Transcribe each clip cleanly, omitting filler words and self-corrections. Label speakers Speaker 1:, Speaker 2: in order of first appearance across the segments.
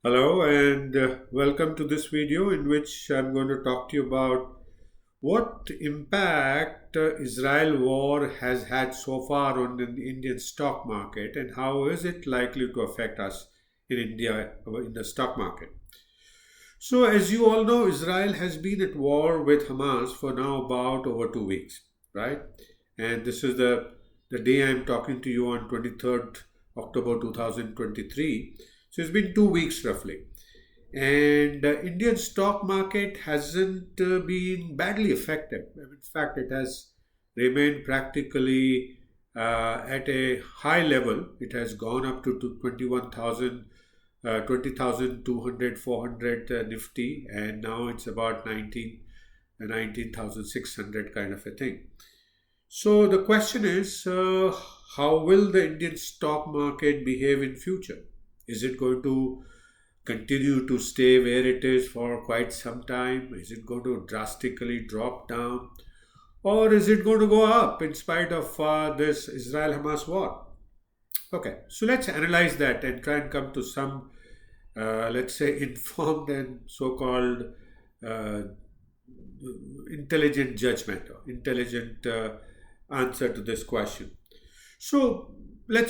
Speaker 1: Hello and welcome to this video in which I'm going to talk to you about what impact Israel war has had so far on the Indian stock market and how is it likely to affect us in India in the stock market. So as you all know, Israel has been at war with Hamas for now about over 2 weeks, right? And this is the day I'm talking to you on 23rd October 2023. So it's been 2 weeks roughly. And the Indian stock market hasn't been badly affected. In fact, it has remained practically at a high level. It has gone up to 21,000, 20,200, 400 Nifty, and now it's about 19,600 kind of a thing. So the question is, how will the Indian stock market behave in future? Is it going to continue to stay where it is for quite some time? Is it going to drastically drop down? Or is it going to go up in spite of this Israel-Hamas war? Okay, so let's analyze that and try and come to some, let's say, informed and so-called uh, intelligent judgment or intelligent answer to this question. So let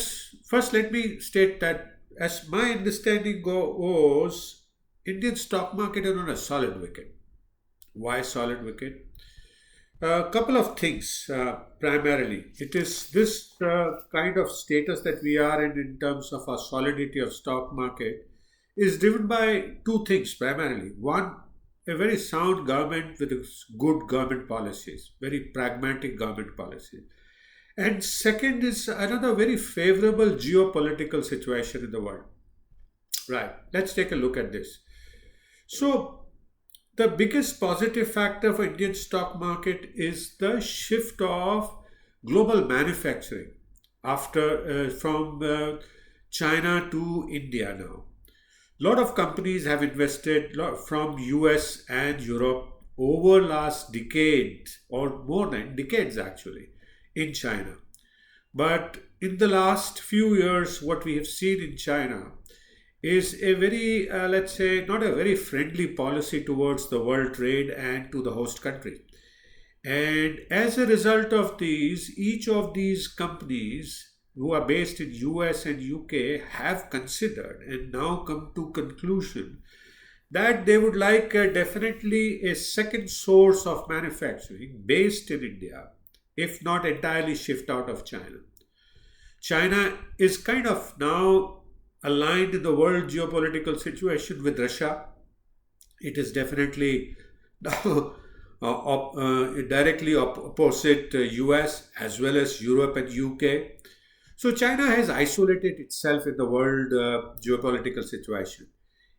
Speaker 1: me state that as my understanding goes, Indian stock market are on a solid wicket. Why solid wicket? A couple of things. Primarily, it is this kind of status that we are in terms of our solidity of stock market is driven by two things primarily. One, a very sound government with good government policies, very pragmatic government policies. And second is another very favorable geopolitical situation in the world. Right, let's take a look at this. So, the biggest positive factor for Indian stock market is the shift of global manufacturing after from China to India now. Lot of companies have invested from US and Europe over last decade or more than decades actually in China. But in the last few years, what we have seen in China is a very, let's say, not a very friendly policy towards the world trade and to the host country. And as a result of these, each of these companies who are based in US and UK have considered and now come to conclusion that they would like definitely a second source of manufacturing based in India, if not entirely shift out of China. China is kind of now aligned in the world geopolitical situation with Russia. It is definitely now directly opposite US as well as Europe and UK. So China has isolated itself in the world geopolitical situation.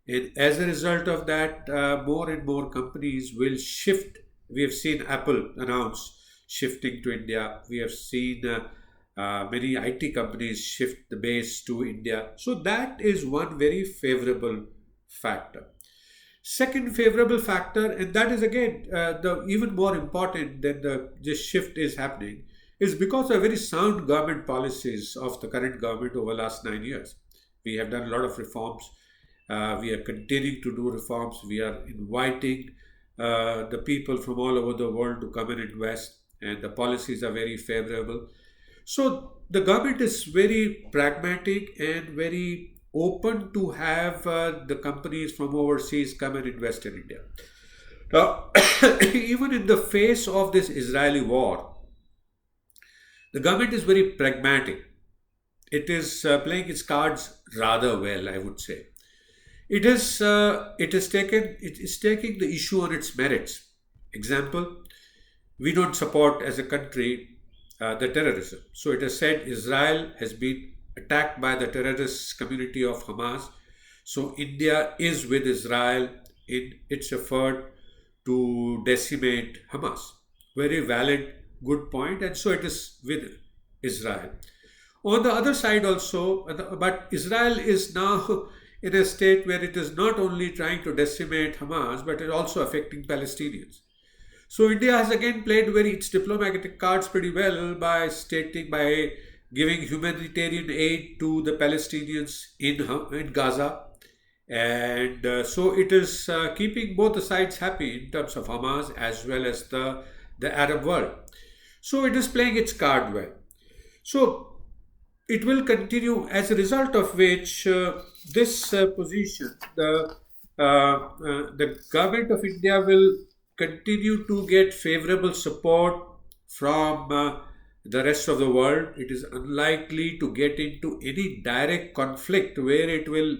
Speaker 1: And as a result of that, more and more companies will shift. We have seen Apple announce shifting to India. We have seen many IT companies shift the base to India. So that is one very favorable factor. Second favorable factor, and that is again the even more important than this shift is happening, is because of very sound government policies of the current government over the last 9 years. We have done a lot of reforms. We are continuing to do reforms. We are inviting the people from all over the world to come and invest, and the policies are very favorable. So the government is very pragmatic and very open to have the companies from overseas come and invest in India. Now, even in the face of this Israeli war, the government is very pragmatic. It is playing its cards rather well, I would say. It is taking the issue on its merits. Example, we don't support as a country the terrorism. So it has said Israel has been attacked by the terrorist community of Hamas. So India is with Israel in its effort to decimate Hamas. Very valid, good point, and so it is with Israel. On the other side also, but Israel is now in a state where it is not only trying to decimate Hamas, but it is also affecting Palestinians. So India has again played its diplomatic cards pretty well by giving humanitarian aid to the Palestinians in Gaza, And so it is keeping both the sides happy in terms of Hamas as well as the Arab world. So it is playing its card well. So it will continue, as a result of which this position, the government of India will continue to get favorable support from the rest of the world. It is unlikely to get into any direct conflict where it will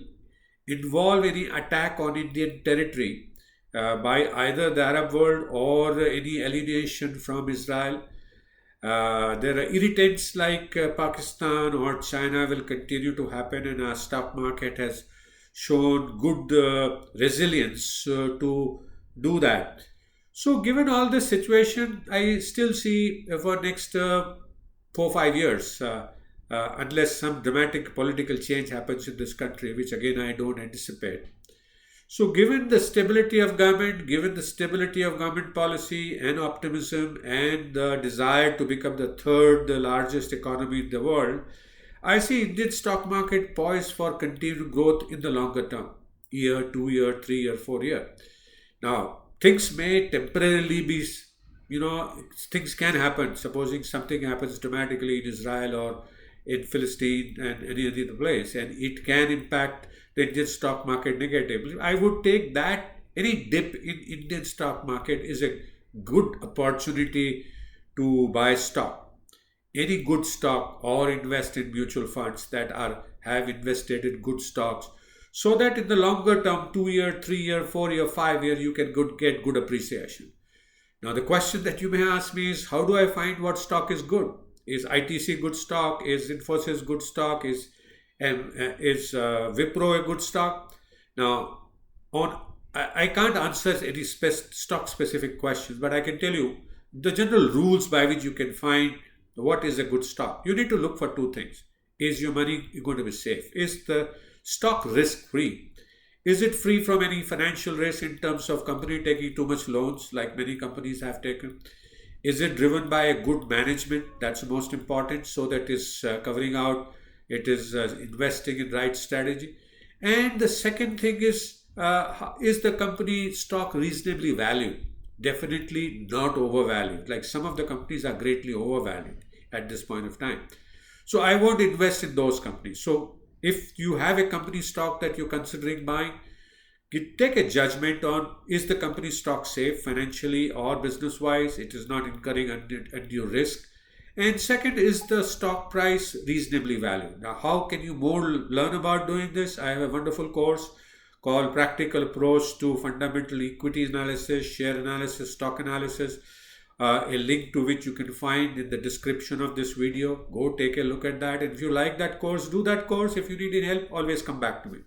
Speaker 1: involve any attack on Indian territory by either the Arab world or any alienation from Israel. There are irritants like Pakistan or China will continue to happen, and our stock market has shown good resilience to do that. So, given all this situation, I still see for next 4 5 years, unless some dramatic political change happens in this country, which again I don't anticipate. So, given the stability of government, given the stability of government policy and optimism and the desire to become the third largest economy in the world, I see Indian stock market poised for continued growth in the longer term, year, 2 year, 3 year, 4 year. Now, things may temporarily be, things can happen. Supposing something happens dramatically in Israel or in Palestine and any other place, and it can impact the Indian stock market negatively. I would take that any dip in Indian stock market is a good opportunity to buy stock, any good stock, or invest in mutual funds that are have invested in good stocks, so that in the longer term, 2 year, 3 year, 4 year, 5 year, you can get good appreciation. Now, the question that you may ask me is, how do I find what stock is good? Is ITC good stock? Is Infosys good stock? Is Wipro a good stock? Now, I can't answer any stock specific questions, but I can tell you the general rules by which you can find what is a good stock. You need to look for two things. Is your money going to be safe? Is the stock risk free? Is it free from any financial risk in terms of company taking too much loans like many companies have taken? Is it driven by a good management? That's the most important, so that is covering out, it is investing in right strategy. And the second thing is the company stock reasonably valued? Definitely not overvalued. Like some of the companies are greatly overvalued at this point of time. So I won't invest in those companies. So if you have a company stock that you're considering buying, you take a judgment on, is the company stock safe financially or business wise? It is not incurring undue risk. And second, is the stock price reasonably valued? Now, how can you more learn about doing this? I have a wonderful course called Practical Approach to Fundamental Equity Analysis, Share Analysis, Stock Analysis, a link to which you can find in the description of this video. Go take a look at that. And if you like that course, do that course. If you need any help, always come back to me.